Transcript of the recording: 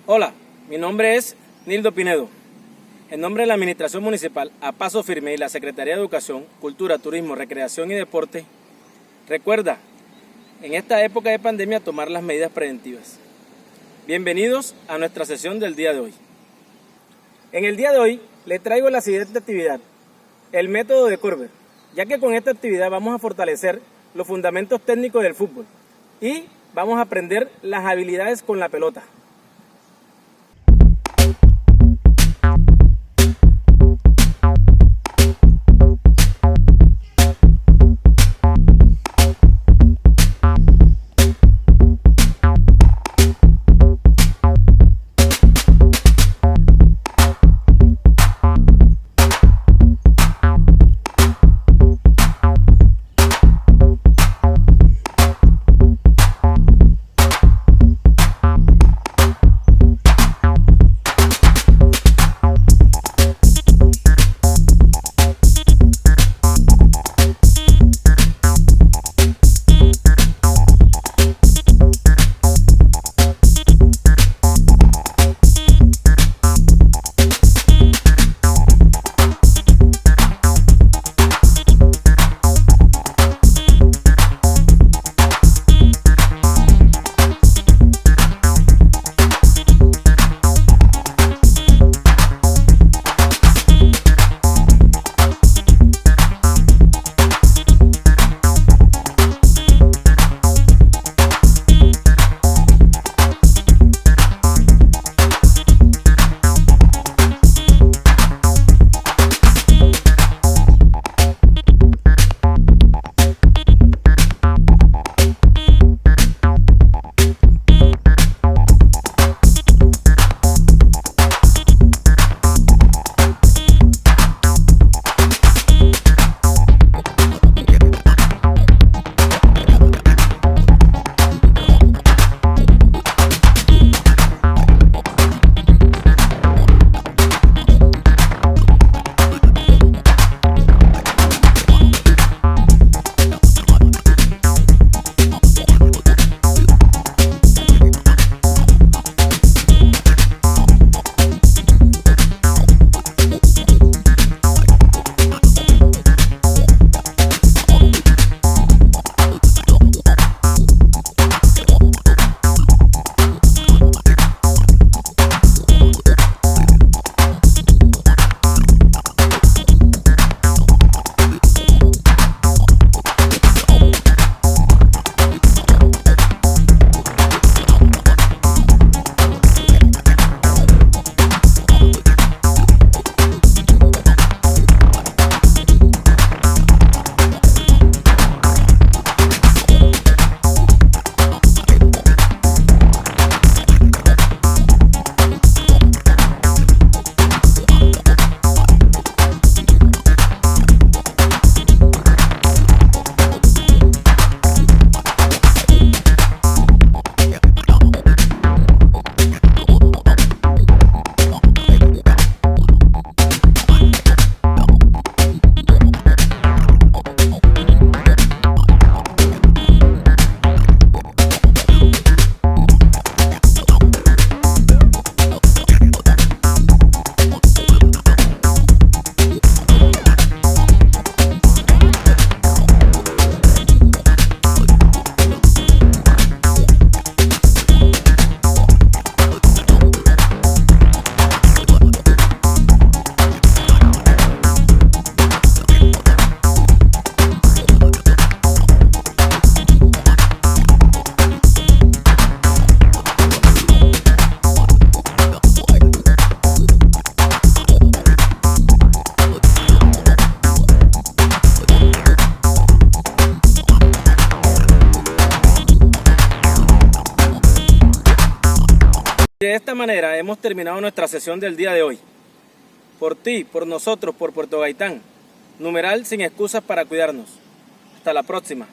Hola, mi nombre es Nildo Pineda. En nombre de la Administración Municipal, a paso firme y la Secretaria de Educación, Cultura, Turismo, Recreación y Deporte, recuerda, en esta época de pandemia, tomar las medidas preventivas. Bienvenidos a nuestra sesión del día de hoy. En el día de hoy, le traigo la siguiente actividad, el método de coorver, ya que con esta actividad vamos a fortalecer los fundamentos técnicos del fútbol y vamos a aprender las habilidades con la pelota. De esta manera hemos terminado nuestra sesión del día de hoy. Por ti, por nosotros, por Puerto Gaitán. Numeral sin excusas para cuidarnos. Hasta la próxima.